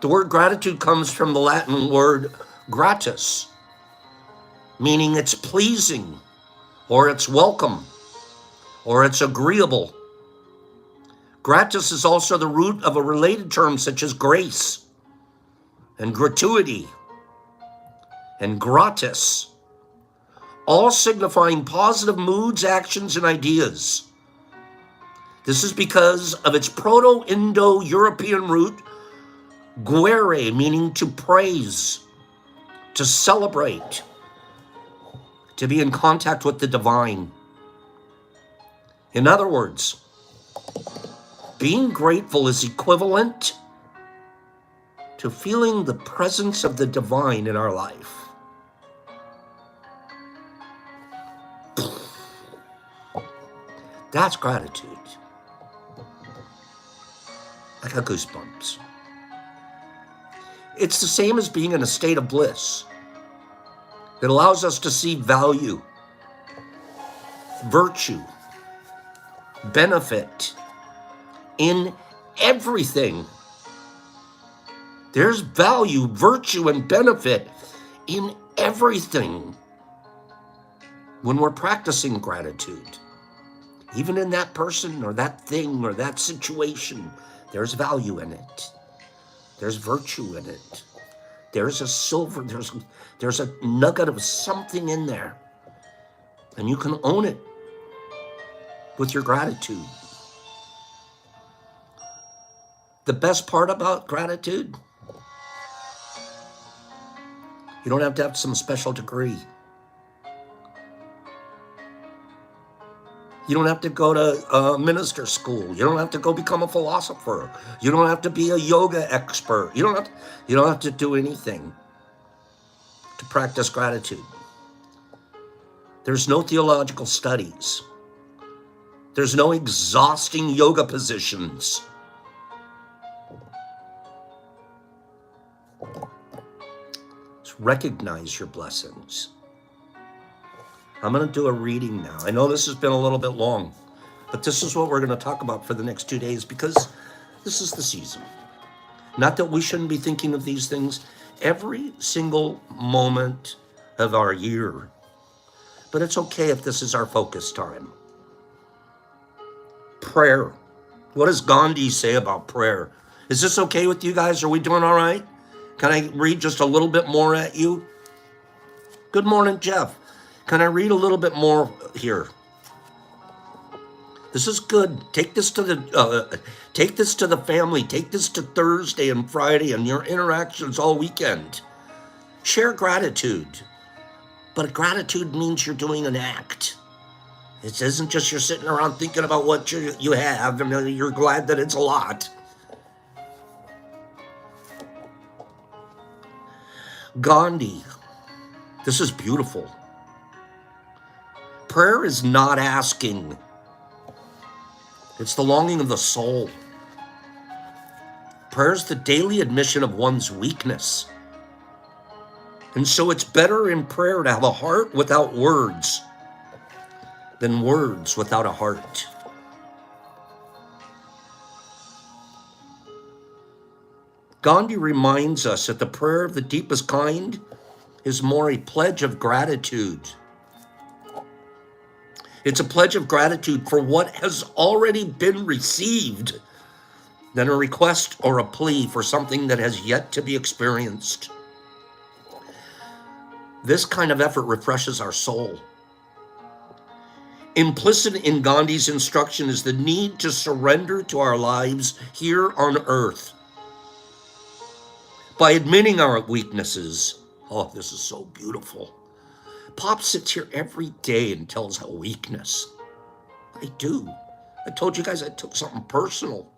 S1: The word gratitude comes from the Latin word gratus, meaning it's pleasing, or it's welcome, or it's agreeable. Gratus is also the root of a related term such as grace and gratuity and gratis, all signifying positive moods, actions, and ideas. This is because of its Proto-Indo-European root, guere, meaning to praise, to celebrate, to be in contact with the divine. In other words, being grateful is equivalent to feeling the presence of the divine in our life. That's gratitude. I got goosebumps. It's the same as being in a state of bliss. It allows us to see value, virtue, benefit in everything. There's value, virtue, and benefit in everything when we're practicing gratitude. Even in that person or that thing or that situation, there's value in it. There's virtue in it. There's a silver, there's a nugget of something in there. And you can own it with your gratitude. The best part about gratitude, you don't have to have some special degree. You don't have to go to minister school. You don't have to go become a philosopher. You don't have to be a yoga expert. You don't have to do anything to practice gratitude. There's no theological studies. There's no exhausting yoga positions. Just recognize your blessings. I'm going to do a reading now. I know this has been a little bit long, but this is what we're going to talk about for the next 2 days because this is the season. Not that we shouldn't be thinking of these things every single moment of our year. But it's okay if this is our focus time. Prayer. What does Gandhi say about prayer? Is this okay with you guys? Are we doing all right? Can I read just a little bit more at you? Good morning, Jeff. Can I read a little bit more here? This is good. Take this to the family. Take this to Thursday and Friday and your interactions all weekend. Share gratitude. But gratitude means you're doing an act. It isn't just you're sitting around thinking about what you have and you're glad that it's a lot. Gandhi. This is beautiful. Prayer is not asking. It's the longing of the soul. Prayer is the daily admission of one's weakness. And so it's better in prayer to have a heart without words than words without a heart. Gandhi reminds us that the prayer of the deepest kind is more a pledge of gratitude. It's a pledge of gratitude for what has already been received than a request or a plea for something that has yet to be experienced. This kind of effort refreshes our soul. Implicit in Gandhi's instruction is the need to surrender to our lives here on earth. By admitting our weaknesses, oh, this is so beautiful. Pop sits here every day and tells a weakness. I do. I told you guys I took something personal.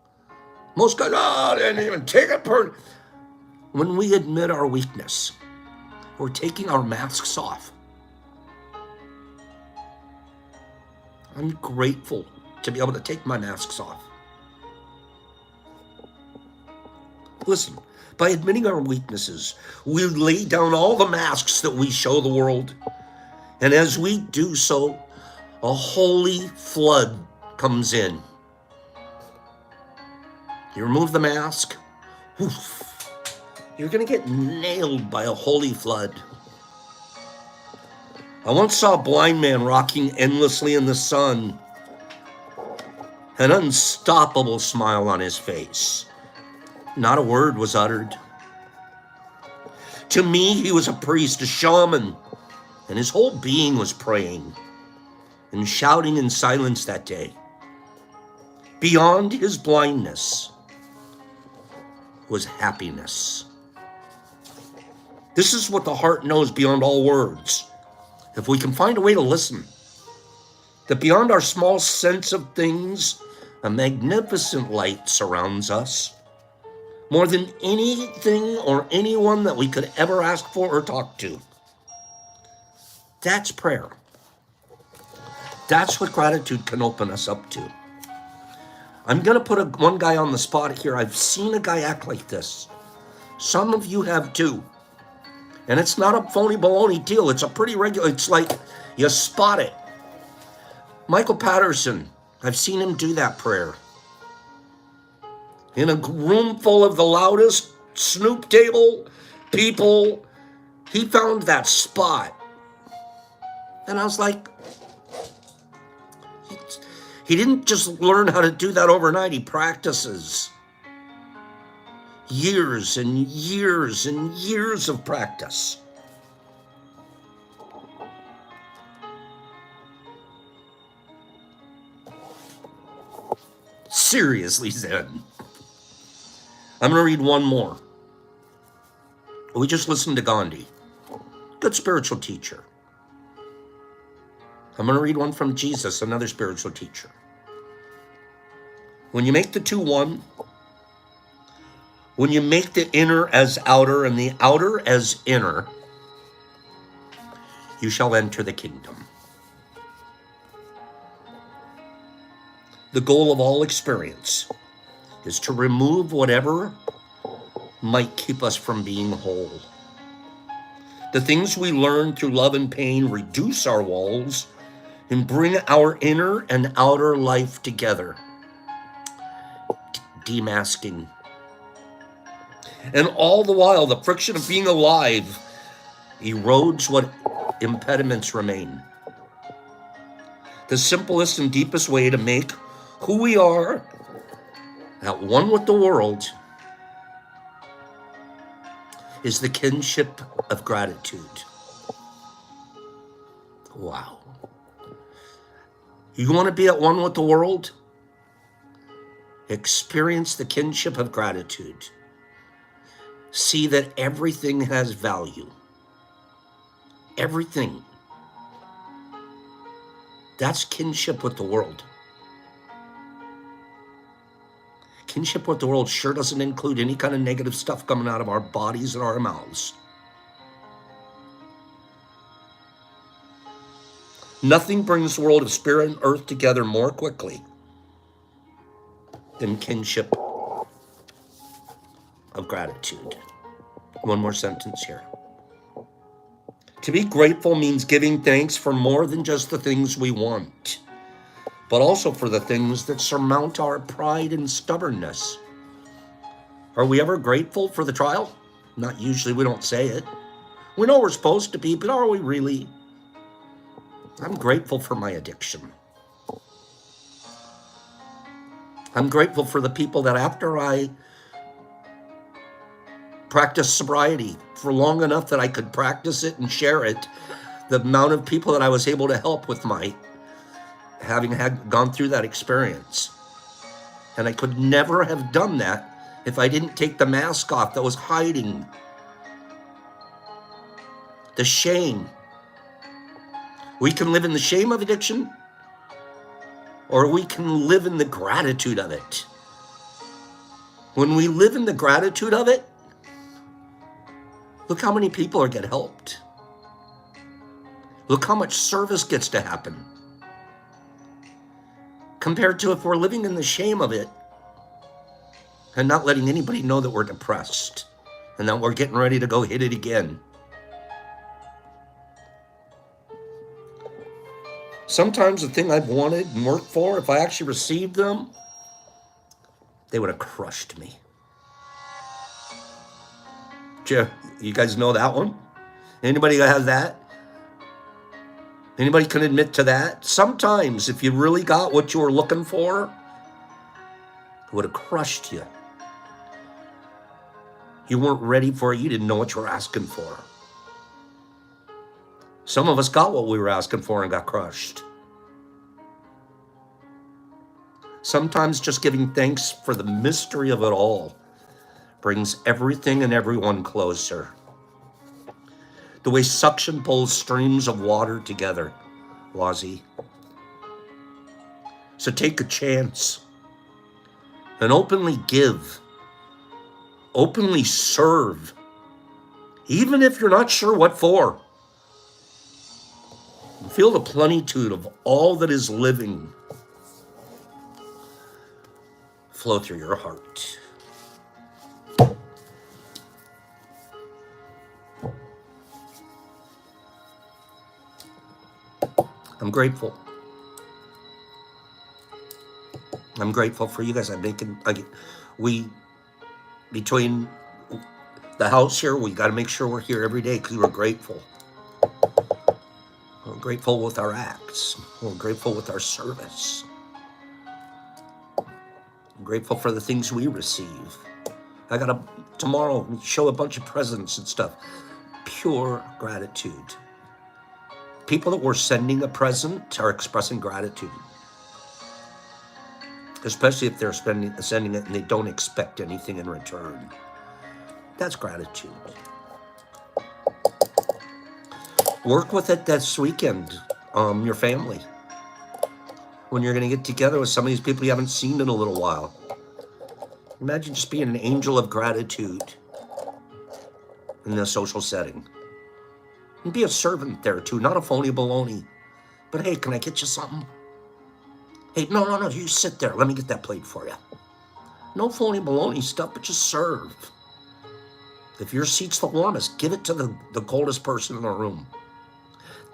S1: Most guys, I didn't even take it personal. When we admit our weakness, we're taking our masks off. I'm grateful to be able to take my masks off. Listen, by admitting our weaknesses, we lay down all the masks that we show the world. And as we do so, a holy flood comes in. You remove the mask, whoof, you're going to get nailed by a holy flood. I once saw a blind man rocking endlessly in the sun, an unstoppable smile on his face. Not a word was uttered. To me, he was a priest, a shaman, and his whole being was praying and shouting in silence that day. Beyond his blindness was happiness. This is what the heart knows beyond all words. If we can find a way to listen, that beyond our small sense of things, a magnificent light surrounds us, more than anything or anyone that we could ever ask for or talk to. That's prayer. That's what gratitude can open us up to. I'm going to put one guy on the spot here. I've seen a guy act like this. Some of you have too. And it's not a phony baloney deal. It's a pretty regular, it's like you spot it. Michael Patterson, I've seen him do that prayer. In a room full of the loudest Snoop table people, he found that spot. And I was like, he didn't just learn how to do that overnight, he practices. Years and years and years of practice. Seriously, Zen. I'm going to read one more. We just listened to Gandhi. Good spiritual teacher. I'm going to read one from Jesus, another spiritual teacher. When you make the two one, when you make the inner as outer and the outer as inner, you shall enter the kingdom. The goal of all experience is to remove whatever might keep us from being whole. The things we learn through love and pain reduce our walls and bring our inner and outer life together. Demasking. And all the while, the friction of being alive erodes what impediments remain. The simplest and deepest way to make who we are at one with the world is the kinship of gratitude. Wow. You want to be at one with the world? Experience the kinship of gratitude. See that everything has value. Everything. That's kinship with the world. Kinship with the world sure doesn't include any kind of negative stuff coming out of our bodies and our mouths. Nothing brings the world of spirit and earth together more quickly than kinship of gratitude. One more sentence here. To be grateful means giving thanks for more than just the things we want, but also for the things that surmount our pride and stubbornness. Are we ever grateful for the trial? Not usually. We don't say it. We know we're supposed to be, but are we really? I'm grateful for my addiction. I'm grateful for the people that after I practiced sobriety for long enough that I could practice it and share it, the amount of people that I was able to help with my having gone through that experience. And I could never have done that if I didn't take the mask off that was hiding the shame. We can live in the shame of addiction, or we can live in the gratitude of it. When we live in the gratitude of it, look how many people are getting helped. Look how much service gets to happen. Compared to if we're living in the shame of it and not letting anybody know that we're depressed and that we're getting ready to go hit it again. Sometimes the thing I've wanted and worked for, if I actually received them, they would have crushed me. You guys know that one? Anybody has that? Anybody can admit to that? Sometimes, if you really got what you were looking for, it would have crushed you. You weren't ready for it. You didn't know what you were asking for. Some of us got what we were asking for and got crushed. Sometimes just giving thanks for the mystery of it all brings everything and everyone closer. The way suction pulls streams of water together, Wazzy. So take a chance and openly give, openly serve, even if you're not sure what for. Feel the plenitude of all that is living flow through your heart. I'm grateful. I'm grateful for you guys. Between the house here, we got to make sure we're here every day because we're grateful. We're grateful with our acts. We're grateful with our service. I'm grateful for the things we receive. I got to tomorrow show a bunch of presents and stuff. Pure gratitude. People that we're sending a present are expressing gratitude. Especially if they're sending it and they don't expect anything in return. That's gratitude. Work with it this weekend, your family. When you're going to get together with some of these people you haven't seen in a little while. Imagine just being an angel of gratitude in a social setting. And be a servant there too, not a phony baloney. But hey, can I get you something? Hey, no, you sit there. Let me get that plate for you. No phony baloney stuff, but just serve. If your seat's the warmest, give it to the coldest person in the room.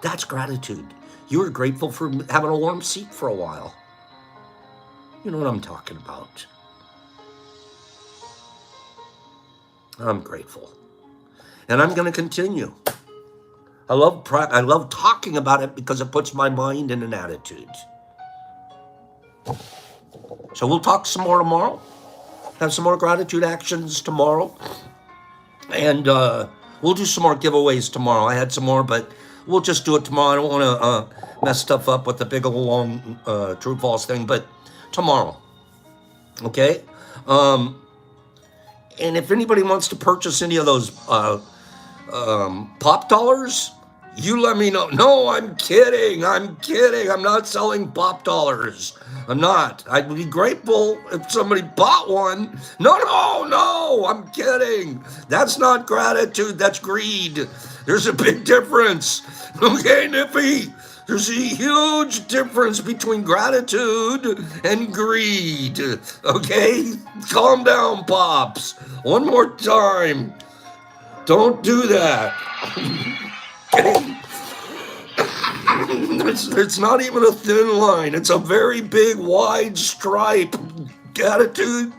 S1: That's gratitude. You were grateful for having a warm seat for a while. You know what I'm talking about. I'm grateful. And I'm going to continue. I love talking about it because it puts my mind in an attitude. So we'll talk some more tomorrow. Have some more gratitude actions tomorrow. And we'll do some more giveaways tomorrow. I had some more, but we'll just do it tomorrow. I don't want to mess stuff up with the big old long true false thing, but tomorrow. Okay? And if anybody wants to purchase any of those pop dollars, you let me know. No, I'm kidding. I'm not selling pop dollars. I'm not. I'd be grateful if somebody bought one. No, I'm kidding. That's not gratitude. That's greed. There's a big difference. Okay, Nippy? There's a huge difference between gratitude and greed. Okay? Calm down, Pops. One more time. Don't do that. It's not even a thin line. It's a very big, wide stripe. Gratitude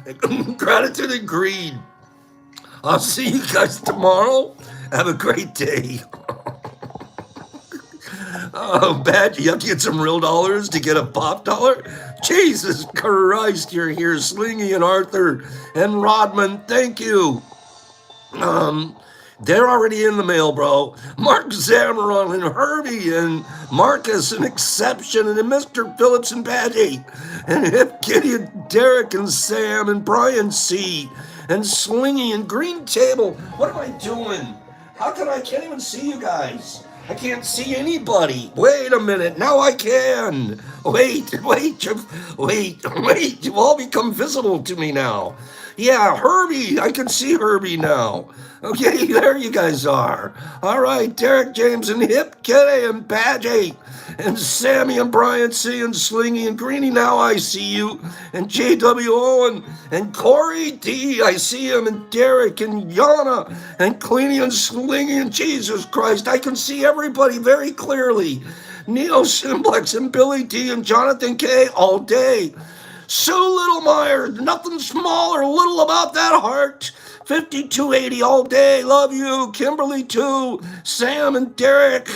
S1: and greed. I'll see you guys tomorrow. Have a great day. Oh, bad. You have to get some real dollars to get a pop dollar? Jesus Christ, you're here. Slingy and Arthur and Rodman, thank you. They're already in the mail, bro. Mark Zamaron and Herbie and Marcus and Exception and Mr. Phillips and Patty and Hip Kitty and Derek and Sam and Brian C. and Slingy and Green Table. What am I doing? How come I can't even see you guys? I can't see anybody. Wait a minute. Now I can. Wait. You've all become visible to me now. Yeah, Herbie. I can see Herbie now. Okay, there you guys are. All right, Derek James and Hip Kitty and Badgie and Sammy and Brian C. and Slingy and Greenie. Now I see you. And J.W. Owen and Corey D. I see him. And Derek and Yana and Cleany and Slingy and Jesus Christ. I can see everybody very clearly. Neo Simplex and Billy D. and Jonathan K. all day. Sue Littlemeyer, nothing small or little about that heart. 5280 all day, love you. Kimberly too. Sam and Derek.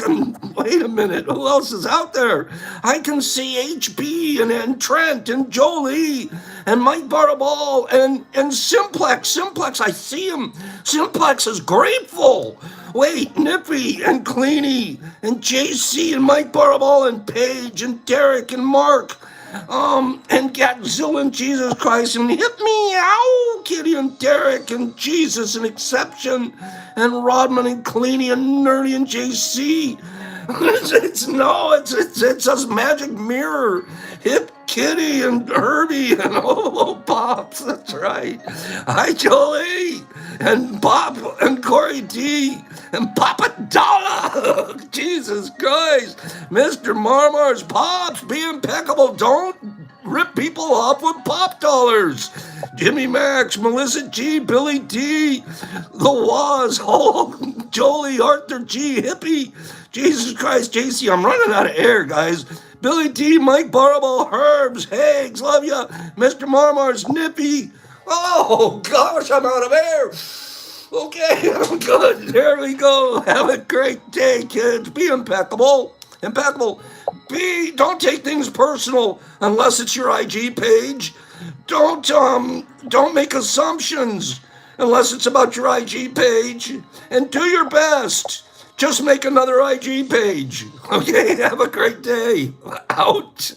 S1: Wait a minute, who else is out there? I can see HB and Trent and Jolie and Mike Barabal and Simplex. Simplex, I see him. Simplex is grateful. Wait, Nippy and Cleany and JC and Mike Barabal and Paige and Derek and Mark. And Godzilla and Jesus Christ and Hit Me Ow, Kitty and Derek and Jesus and Exception and Rodman and Cleany and Nerdy and JC. It's a magic mirror. Hip Kitty and Herbie and Pops. That's right. Hi Jolie and Bob and Corey D and Papa Dollar. Jesus Christ. Mr. Marmar's Pops, be impeccable. Don't rip people off with pop dollars. Jimmy Max, Melissa G, Billy D, The Waz, Jolie, Arthur G, Hippie. Jesus Christ, JC, I'm running out of air, guys. Billy D, Mike Barabal, Herbs, Hags, love ya. Mr. Marmar's Nippy. Oh, gosh, I'm out of air. Okay, I'm good. There we go. Have a great day, kids. Be impeccable. Impeccable. Don't take things personal unless it's your IG page. Don't make assumptions unless it's about your IG page. And do your best. Just make another IG page. Okay, have a great day. Out.